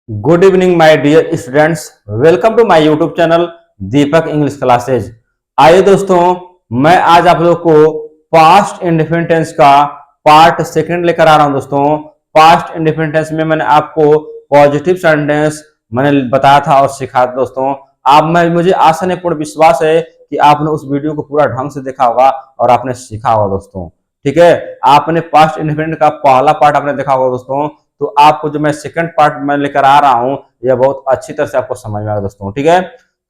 Good evening my dear students. Welcome to my YouTube channel Deepak English classes. आइए दोस्तों, मैं आज आप लोग को पास्ट इंडिफिनिट टेंस का पार्ट सेकंड लेकर आ रहा हूं। दोस्तों, पास्ट इंडिफिनिट टेंस में मैंने आपको पॉजिटिव सेंटेंस मैंने बताया था और सिखाया था। दोस्तों, आप मुझे आशा नहीं पूर्ण विश्वास है कि आपने उस वीडियो को पूरा ढंग से देखा होगा और आपने सीखा होगा। दोस्तों, ठीक है, आपने पास्ट इंडिफिनिट का पहला पार्ट आपने देखा होगा। दोस्तों, तो आपको जो मैं सेकंड पार्ट में लेकर आ रहा हूं, यह बहुत अच्छी तरह से आपको समझ में आएगा। दोस्तों, ठीक है,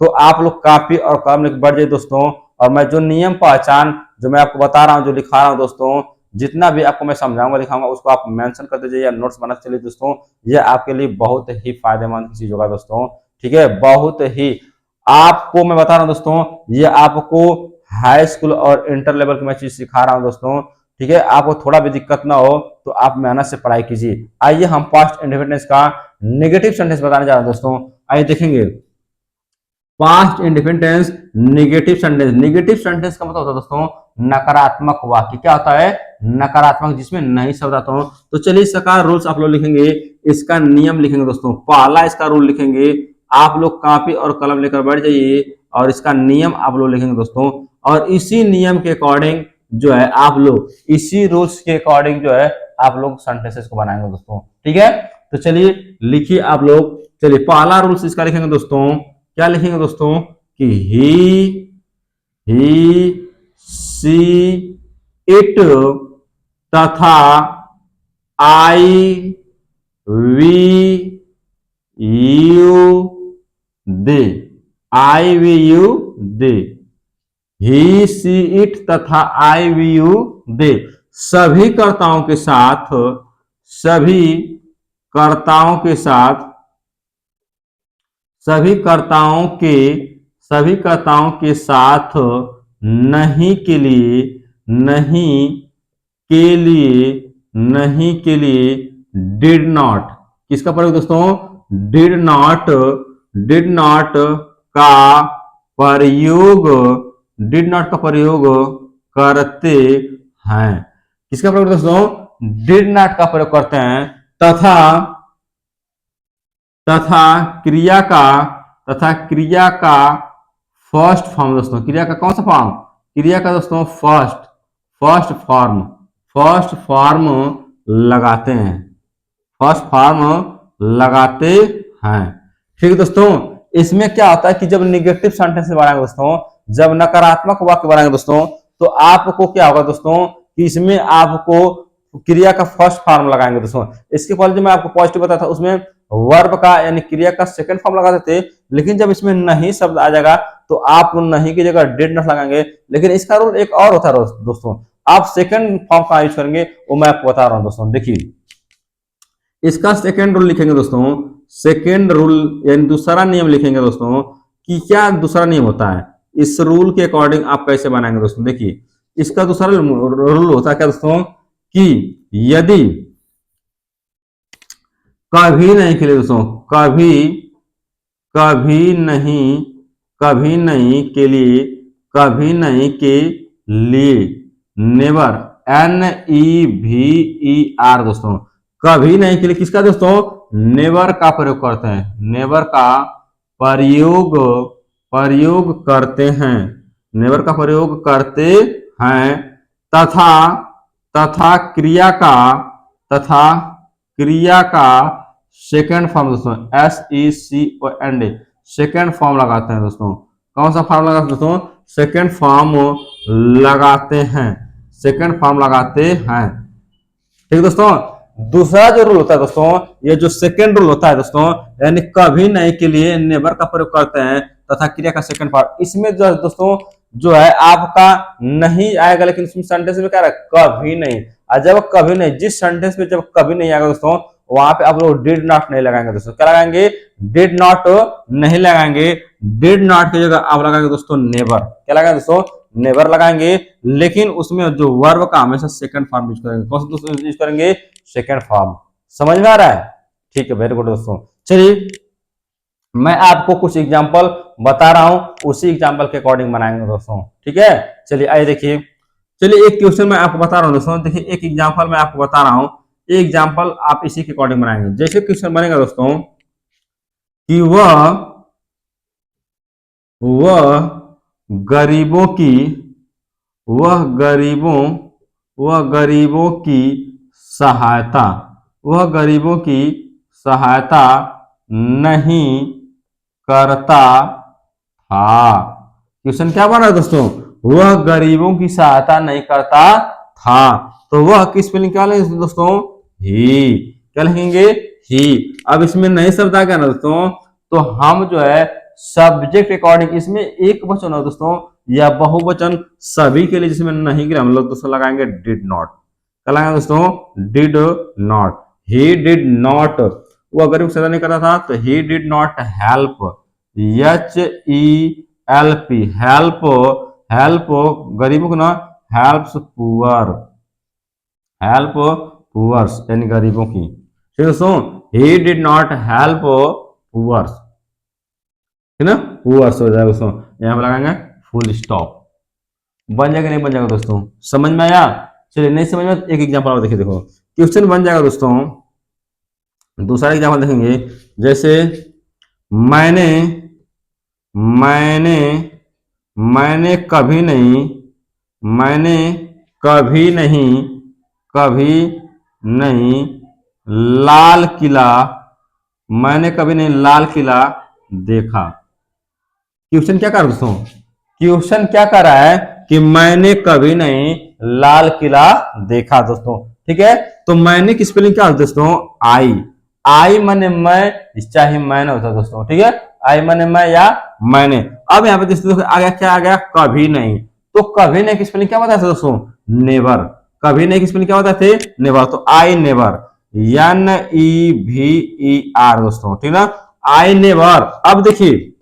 तो आप लोग कॉपी और कलम लेकर बढ़ जाइए। दोस्तों, और मैं जो नियम पहचान जो मैं आपको बता रहा हूं, जो लिखा रहा हूं, दोस्तों जितना भी आपको मैं समझाऊंगा लिखाऊंगा उसको आप मेंशन कर दीजिए या नोट्स बना चलिए। दोस्तों, यह आपके लिए बहुत ही फायदेमंद चीज होगा। दोस्तों, ठीक है, बहुत ही आपको मैं बता रहा हूं। दोस्तों, ये आपको हाई स्कूल और इंटर लेवल की मैं चीज सिखा रहा हूं। दोस्तों, ठीक है, आपको थोड़ा भी दिक्कत ना हो तो आप मेहनत से पढ़ाई कीजिए। आइए हम पास्ट इंडिफिनिट का नेगेटिव सेंटेंस बताने जा रहे हैं। दोस्तों, आइए देखेंगे past indefinite negative sentence. Negative sentence का मतलब होता है दोस्तों नकारात्मक वाक्य। क्या होता है? नकारात्मक, जिसमें नहीं शब्द आता हो। तो चलिए इसका रूल्स आप लोग लिखेंगे, इसका नियम लिखेंगे। दोस्तों, पहला इसका रूल लिखेंगे। आप लोग कॉपी और कलम लेकर बैठ जाइए और इसका नियम आप लोग लिखेंगे। दोस्तों, और इसी नियम के अकॉर्डिंग जो है आप लोग इसी रूल्स के अकॉर्डिंग जो है आप लोग सेंटेंसेस को बनाएंगे। दोस्तों, ठीक है, तो चलिए लिखिए आप लोग। चलिए पहला रूल्स इसका लिखेंगे। दोस्तों, क्या लिखेंगे? दोस्तों कि ही सी इट तथा I we you they. I we you they, he she it तथा आई वी यू दे सभी कर्ताओं के साथ, सभी कर्ताओं के साथ, सभी कर्ताओं के सभी कर्ताओं के साथ नहीं के लिए, नहीं के लिए, नहीं के लिए डिड नॉट। किसका प्रयोग? दोस्तों डिड नॉट, डिड नॉट का प्रयोग, डिड नॉट का प्रयोग करते हैं। किसका प्रयोग? दोस्तों डिड नॉट का प्रयोग करते हैं। तथा तथा क्रिया का, तथा क्रिया का फर्स्ट फॉर्म। दोस्तों, क्रिया का कौन सा फॉर्म? क्रिया का दोस्तों first, first form, first form लगाते हैं, फर्स्ट फॉर्म लगाते हैं। ठीक है दोस्तों, इसमें क्या होता है कि जब निगेटिव सेंटेंस बनाएंगे दोस्तों, जब नकारात्मक वाक्य बनाएंगे दोस्तों, तो आपको क्या होगा दोस्तों कि इसमें आपको क्रिया का फर्स्ट फॉर्म लगाएंगे। दोस्तों, इसके पहले जो मैं आपको पॉजिटिव बताया था उसमें वर्ब का यानी क्रिया का सेकंड फॉर्म लगाते थे, लेकिन जब इसमें नहीं शब्द आ जाएगा तो आप नहीं की जगह डिड नॉट लगाएंगे। लेकिन इसका रूल एक और होता है दोस्तों, आप सेकंड फॉर्म का यूज करेंगे, वो मैं आपको बता रहा हूं। दोस्तों देखिए, इसका सेकंड रूल लिखेंगे। दोस्तों सेकंड रूल यानी दूसरा नियम लिखेंगे। दोस्तों कि क्या दूसरा नियम होता है, इस रूल के अकॉर्डिंग आप कैसे बनाएंगे। दोस्तों देखिए, इसका दूसरा रूल होता है क्या दोस्तों कि यदि कभी नहीं के लिए, दोस्तों कभी, कभी नहीं, कभी नहीं के लिए, कभी नहीं के लिए नेवर, NEVER। दोस्तों कभी नहीं के लिए किसका? दोस्तों नेवर का प्रयोग करते हैं, नेवर का प्रयोग, प्रयोग करते हैं, नेवर का प्रयोग करते हैं। तथा, तथा क्रिया का, तथा क्रिया का सेकेंड फॉर्म। दोस्तों SECOND, सेकेंड फॉर्म लगाते हैं। दोस्तों कौन सा फॉर्म लगाते हैं? दोस्तों सेकेंड फॉर्म लगाते हैं, सेकेंड फॉर्म लगाते हैं। ठीक है दोस्तों, दूसरा जो रूल होता है दोस्तों, ये जो सेकेंड रूल होता है दोस्तों, यानी कभी नहीं के लिए नेवर का प्रयोग करते हैं तथा क्रिया का सेकंड पार्ट। इसमें जो दोस्तों जो है आपका नहीं आएगा, लेकिन इसमें सेंटेंस में क्या है? कभी नहीं। और जब कभी नहीं, जिस सेंटेंस में जब कभी नहीं आएगा दोस्तों, वहां पे आप लोग डिड नॉट नहीं लगाएंगे। दोस्तों क्या लगाएंगे? डिड नॉट नहीं लगाएंगे। डिड नॉट की जगह आप लगाएंगे दोस्तों नेवर। क्या लगाएंगे दोस्तों? नेवर लगाएंगे। लेकिन उसमें जो वर्ब का हमेशा सेकंड फॉर्म यूज करेंगे। कौन सा दोस्तों यूज करेंगे? Second form. समझ में आ रहा है? ठीक है, वेरी गुड दोस्तों। चलिए मैं आपको कुछ एग्जांपल बता रहा हूं, उसी एग्जांपल के अकॉर्डिंग बनाएंगे दोस्तों। ठीक है, चलिए आइए देखिए। चलिए एक क्वेश्चन मैं आपको बता रहा हूं दोस्तों, देखिए एक एग्जांपल मैं आपको बता रहा हूं, एक एग्जांपल आप इसी के अकॉर्डिंग बनाएंगे। जैसे क्वेश्चन बनेगा दोस्तों, कि वह गरीबों की वह गरीबों वह गरीबों की सहायता वह गरीबों की सहायता नहीं करता था। क्वेश्चन क्या बना है दोस्तों? वह गरीबों की सहायता नहीं करता था। तो वह किस स्पेलिंग क्या लिखेंगे दोस्तों? ही। क्या लिखेंगे? ही। अब इसमें नए शब्द आ गया ना दोस्तों, तो हम जो है सब्जेक्ट अकॉर्डिंग इसमें एक वचन है दोस्तों या बहुवचन सभी के लिए जिसमें नहीं गिरा हम लोग दोस्तों लगाएंगे डिड नॉट। क्या लगाएंगे दोस्तों? Did not. He did not, वो गरीब की सहायता नहीं करता था तो ही did not help. HELP help. Help गरीबों को ना, हेल्प्स पुअर। हेल्प पुअर्स यानी गरीबों की। ठीक है दोस्तों, he did not help poors, ठीक है ना? पुअर्स हो जाएगा दोस्तों, यहाँ पर लगाएंगे फुल स्टॉप। बन जाएगा नहीं बन जाएगा दोस्तों? समझ में आया? चलिए नहीं समझ में एक एग्जाम्पल और देखिए, देखो क्वेश्चन बन जाएगा दोस्तों। दूसरा एग्जाम्पल देखेंगे, जैसे मैंने मैंने मैंने कभी नहीं मैंने कभी नहीं कभी नहीं लाल किला मैंने कभी नहीं लाल किला देखा। क्वेश्चन क्या कर रहा है दोस्तों? क्वेश्चन क्या कर रहा है कि मैंने कभी नहीं लाल किला देखा दोस्तों। ठीक है, तो मैंने की स्पेलिंग क्या होता है दोस्तों? आई। आई माने मैं, चाहे मैंने होता है दोस्तों। ठीक है, आई माने मैं या मैंने। अब यहाँ पे दोस्तों आ गया, क्या आ गया? कभी नहीं। तो कभी नहीं की स्पेलिंग क्या बताते दोस्तों? नेवर। कभी नहीं की स्पेलिंग क्या बताते? नेवर। तो आई नेवर, NEVER दोस्तों, ठीक ना? I never. अब देखिए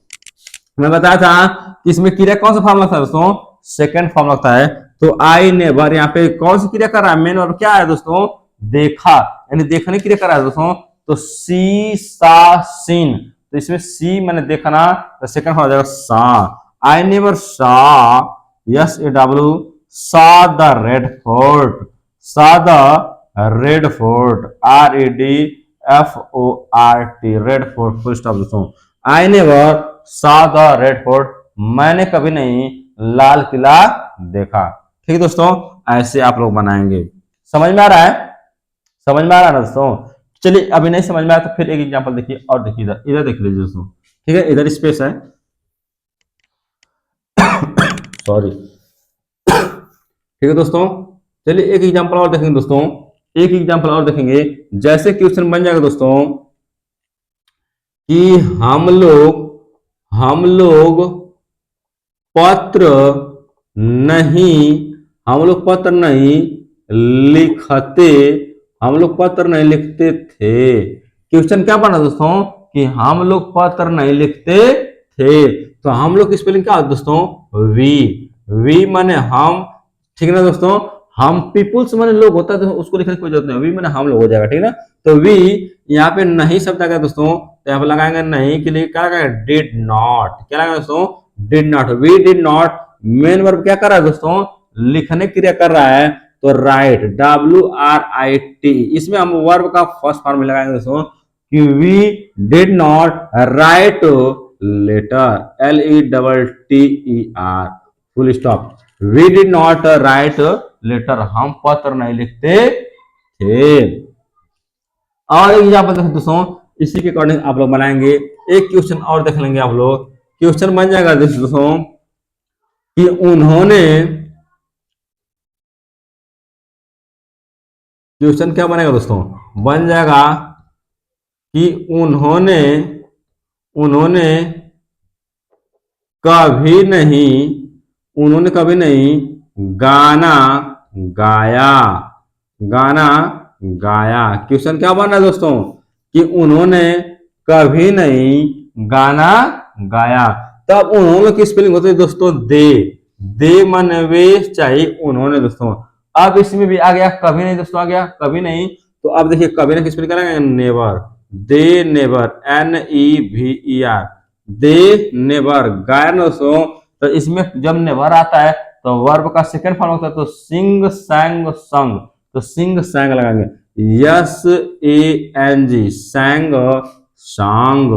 मैं बताया था कि इसमें क्रिया कौन सा फॉर्म लगता है दोस्तों? सेकंड फॉर्म लगता है। तो आई नेवर यहाँ पे कौन सी क्रिया कर रहा है? मेन वर्ब क्या है दोस्तों? देखा, यानी देखने की क्रिया कर रहा है दोस्तों। तो सी सा सीन, तो इसमें सी मैंने देखना, तो सेकंड फॉर्म हो जाएगा सा। आई नेवर सा, SAW, सा द रेड फोर्ट। सा the red fort, REDFORT, red fort, full stop दोस्तों। आई नेवर सा द रेड फोर्ट, मैंने कभी नहीं लाल किला देखा। ठीक है दोस्तों, ऐसे आप लोग बनाएंगे। समझ में आ रहा है? समझ में आ रहा है ना दोस्तों? चलिए अभी नहीं समझ में आया तो फिर एक एग्जांपल देखिए, और देखिए इधर इधर देख लीजिए दोस्तों। ठीक है, इधर स्पेस है, सॉरी। ठीक है दोस्तों, चलिए एक एग्जांपल और देखेंगे दोस्तों। एक एग्जांपल और देखेंगे, जैसे क्वेश्चन बन जाएगा दोस्तों कि हम लोग पत्र नहीं हम लोग पत्र नहीं लिखते हम लोग पत्र नहीं लिखते थे। क्वेश्चन क्या बना दोस्तों? कि हम लोग पत्र नहीं लिखते थे। तो हम लोग की स्पेलिंग क्या होता है दोस्तों? वी माने हम, ठीक है ना दोस्तों? हम पीपुल्स माने लोग होता है तो उसको लिखने की कोई जरूरत नहीं, वी माने हम लोग हो जाएगा। ठीक है ना? तो वी यहाँ पे नहीं शब्द आ गया दोस्तों, तो यहाँ पे लगाएंगे नहीं के लिए क्या लगाएंगे? Did not. क्या लगाएंगे दोस्तों? Did not. We did not. Main verb क्या कर रहा है दोस्तों? लिखने की क्रिया कर रहा है, तो राइट, WRIT। इसमें हम वर्ब का फर्स्ट फॉर्म लगाएंगे दोस्तों कि we did not write letter, LETTER, full stop. We did not write letter, हम पत्र नहीं लिखते थे। और एग्जाम्पल देखो दोस्तों, इसी के अकॉर्डिंग आप लोग बनाएंगे। एक क्वेश्चन और देख लेंगे आप लोग। क्वेश्चन बन जाएगा दोस्तों कि उन्होंने, क्वेश्चन क्या बनेगा दोस्तों? बन जाएगा कि उन्होंने उन्होंने कभी नहीं उन्होंने कभी नहीं गाना गाया गाना गाया। क्वेश्चन क्या बन रहा है दोस्तों? कि उन्होंने कभी नहीं गाना गाया। तब उन्होंने की स्पेलिंग होती है दोस्तों? दे मन वे चाहिए उन्होंने दोस्तों। अब इसमें भी आ गया कभी नहीं दोस्तों, आ गया कभी नहीं। तो अब देखिए कभी नहीं की स्पेलिंग करेंगे? Never. They never, NEVER, they never गाया ना दोस्तों। तो इसमें जब नेवर आता है तो वर्ब का सेकंड फॉर्म होता है, तो सिंग सैंग संग, तो सिंग सैंग लगाएंगे। SANG सैंग सांग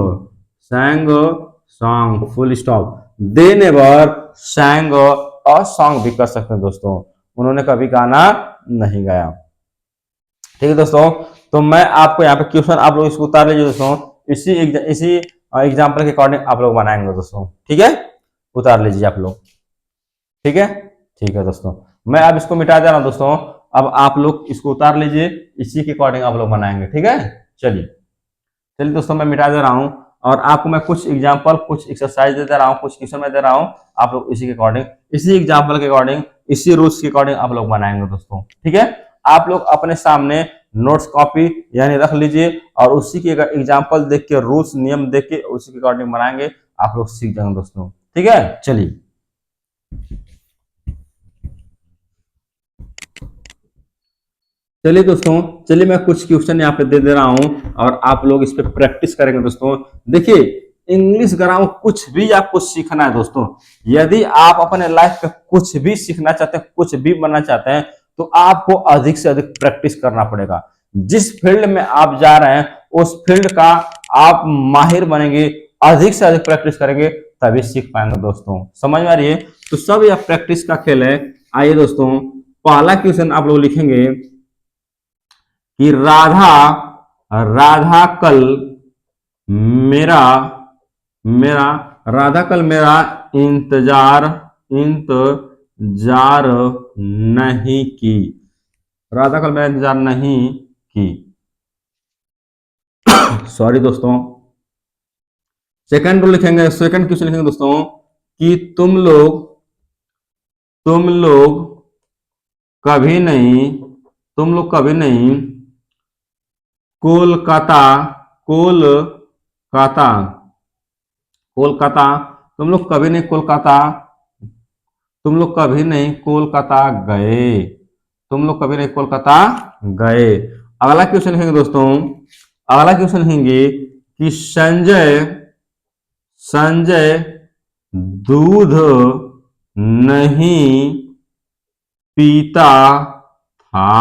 sang a song, full stop. They never sang a song भी कर सकते हैं दोस्तों, उन्होंने कभी गाना नहीं गाया। ठीक है दोस्तों, तो मैं आपको यहाँ पे क्वेश्चन आप लोग इसको उतार लीजिए दोस्तों, इसी एग्जाम्पल के अकॉर्डिंग आप लोग बनाएंगे दोस्तों। ठीक है, उतार लीजिए आप लोग। ठीक है, ठीक है दोस्तों, मैं अब इसको मिटा दे रहा हूं दोस्तों, अब आप लोग इसको उतार लीजिए, इसी के अकॉर्डिंग आप लोग बनाएंगे। ठीक है, चलिए चलिए दोस्तों, मैं मिटा दे रहा हूं और आपको मैं कुछ एग्जांपल, कुछ एक्सरसाइज दे रहा हूं, कुछ क्वेश्चन में दे रहा हूं, आप लोग इसी के अकॉर्डिंग, इसी एग्जांपल के अकॉर्डिंग, इसी रूल्स के अकॉर्डिंग आप लोग बनाएंगे दोस्तों। ठीक है, आप लोग अपने सामने नोट्स कॉपी यानी रख लीजिए और उसी के एग्जाम्पल देख के, रूल्स नियम देख के उसी के अकॉर्डिंग बनाएंगे, आप लोग सीख जाएंगे दोस्तों। ठीक है, चलिए चलिए दोस्तों, चलिए मैं कुछ क्वेश्चन यहाँ पे दे रहा हूं और आप लोग इस पे प्रैक्टिस करेंगे दोस्तों। देखिए, इंग्लिश ग्रामर कुछ भी आपको सीखना है दोस्तों, यदि आप अपने लाइफ पे कुछ भी सीखना चाहते हैं, कुछ भी बनना चाहते हैं, तो आपको अधिक से अधिक प्रैक्टिस करना पड़ेगा। जिस फील्ड में आप जा रहे हैं उस फील्ड का आप माहिर बनेंगे, अधिक से अधिक प्रैक्टिस करेंगे तभी सीख पाएंगे दोस्तों। समझ में आ रही है? तो सब यह प्रैक्टिस का खेल है। आइए दोस्तों, पहला क्वेश्चन आप लोग लिखेंगे कि राधा राधा कल मेरा मेरा राधा कल मेरा इंतजार इंतजार नहीं की। राधा कल मेरा इंतजार नहीं की। सॉरी दोस्तों, सेकंड रूल लिखेंगे, सेकंड क्वेश्चन लिखेंगे दोस्तों कि तुम लोग कभी नहीं कोलकाता कोलकाता कोलकाता तुम लोग कभी नहीं कोलकाता तुम लोग कभी नहीं कोलकाता गए। तुम लोग कभी नहीं कोलकाता गए। अगला क्वेश्चन लिखेंगे दोस्तों, अगला क्वेश्चन लिखेंगे कि संजय दूध नहीं पीता था।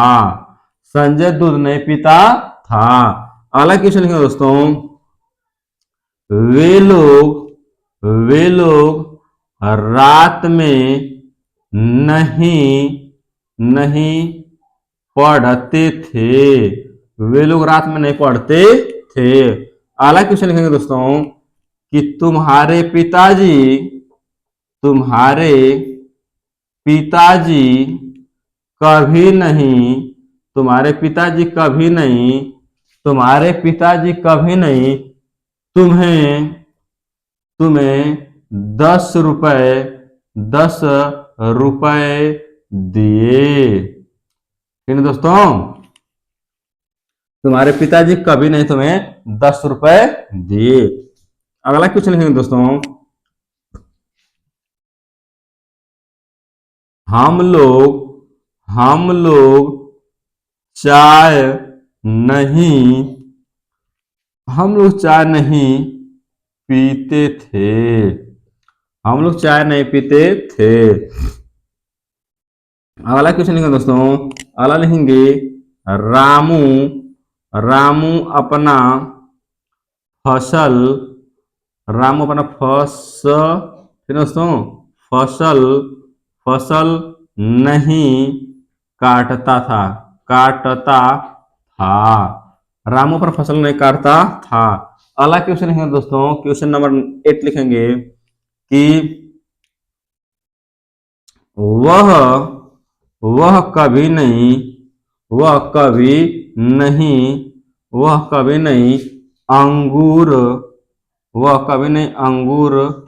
संजय दूध नहीं पीता था। अगला क्वेश्चन लिखेंगे दोस्तों, वे लोग रात में नहीं पढ़ते थे। वे लोग रात में नहीं पढ़ते थे। अगला क्वेश्चन लिखेंगे दोस्तों कि तुम्हारे पिताजी कभी नहीं तुम्हारे पिताजी तुम्हें 10 रुपए दिए। ठीक है दोस्तों, तुम्हारे पिताजी कभी नहीं तुम्हें 10 रुपए दिए। अगला क्वेश्चन लिखेंगे दोस्तों, हम लोग चाय नहीं पीते थे। हम लोग चाय नहीं पीते थे। अगला क्वेश्चन लिखेंगे दोस्तों, अगला लिखेंगे रामू अपना फसल फिर दोस्तों फसल नहीं काटता था। रामू पर फसल नहीं काटता था। अगला क्वेश्चन लिखेंगे दोस्तों, क्वेश्चन नंबर 8 लिखेंगे कि वह कभी नहीं अंगूर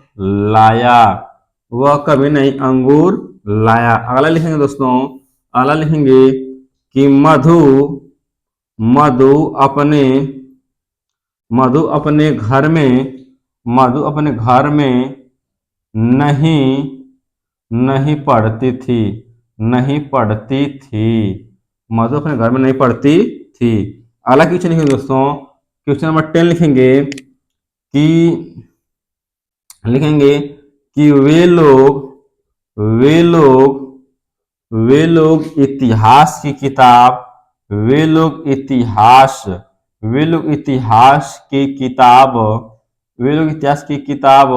लाया। अगला लिखेंगे दोस्तों, अगला लिखेंगे कि मधु अपने घर में नहीं पढ़ती थी। मधु अपने घर में नहीं पढ़ती थी। अगला क्वेश्चन लिखेंगे दोस्तों, क्वेश्चन नंबर 10 लिखेंगे कि वे लोग इतिहास की किताब वे लोग इतिहास की किताब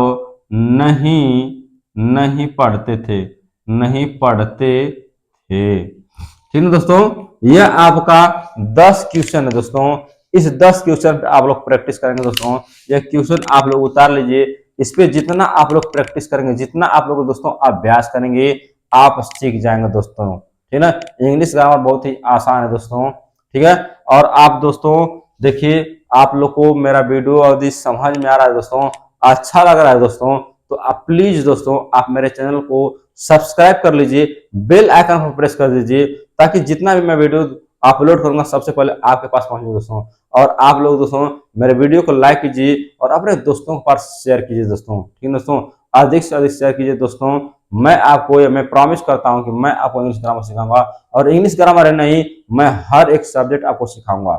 नहीं नहीं पढ़ते थे, नहीं पढ़ते थे। ठीक है दोस्तों, यह आपका 10 क्वेश्चन है दोस्तों। इस 10 क्वेश्चन पे आप लोग प्रैक्टिस करेंगे दोस्तों। यह क्वेश्चन आप लोग उतार लीजिए। इस पे जितना आप लोग प्रैक्टिस करेंगे, जितना आप लोग दोस्तों अभ्यास करेंगे, आप सीख जाएंगे दोस्तों। ठीक है ना। इंग्लिश ग्रामर बहुत ही आसान है दोस्तों। ठीक है। और आप दोस्तों देखिए, आप लोग को मेरा वीडियो यदि समझ में आ रहा है दोस्तों, अच्छा लग रहा है दोस्तों, तो आप प्लीज दोस्तों आप मेरे चैनल को सब्सक्राइब कर लीजिए, बेल आइकन पर प्रेस कर दीजिए, ताकि जितना भी मैं वीडियो अपलोड करूंगा सबसे पहले आपके पास पहुंचे दोस्तों। और आप लोग दोस्तों मेरे वीडियो को लाइक कीजिए और अपने दोस्तों के पास शेयर कीजिए दोस्तों। ठीक है दोस्तों, अधिक से अधिक शेयर कीजिए दोस्तों। मैं प्रॉमिस करता हूं कि मैं आपको इंग्लिश ग्रामर सिखाऊंगा, और इंग्लिश ग्रामर नहीं, मैं हर एक सब्जेक्ट आपको सिखाऊंगा।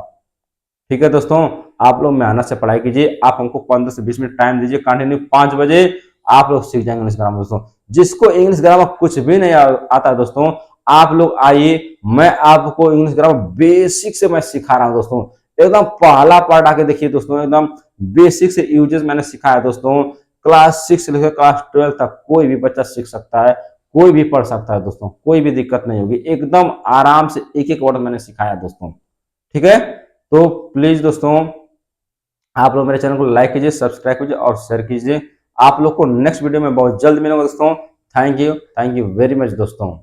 ठीक है दोस्तों, आप लोग मेहनत से पढ़ाई कीजिए। आप हमको 15 से 20 मिनट टाइम दीजिए, कंटिन्यू 5 बजे आप लोग सीख जाएंगे इंग्लिश ग्रामर दोस्तों। जिसको इंग्लिश ग्रामर कुछ भी नहीं आता है दोस्तों, आप लोग आइए, मैं आपको इंग्लिश ग्रामर बेसिक से मैं सिखा रहा हूं दोस्तों। एकदम पहला पार्ट आके देखिए दोस्तों, एकदम बेसिक से यूजेस मैंने सिखाया दोस्तों। क्लास 6 से लेकर क्लास 12 तक कोई भी बच्चा सीख सकता है, कोई भी पढ़ सकता है दोस्तों, कोई भी दिक्कत नहीं होगी। एकदम आराम से एक एक वर्ड मैंने सिखाया दोस्तों। ठीक है, तो प्लीज दोस्तों आप लोग मेरे चैनल को लाइक कीजिए, सब्सक्राइब कीजिए और शेयर कीजिए। आप लोग को नेक्स्ट वीडियो में बहुत जल्द मिलूंगा दोस्तों। थैंक यू वेरी मच दोस्तों।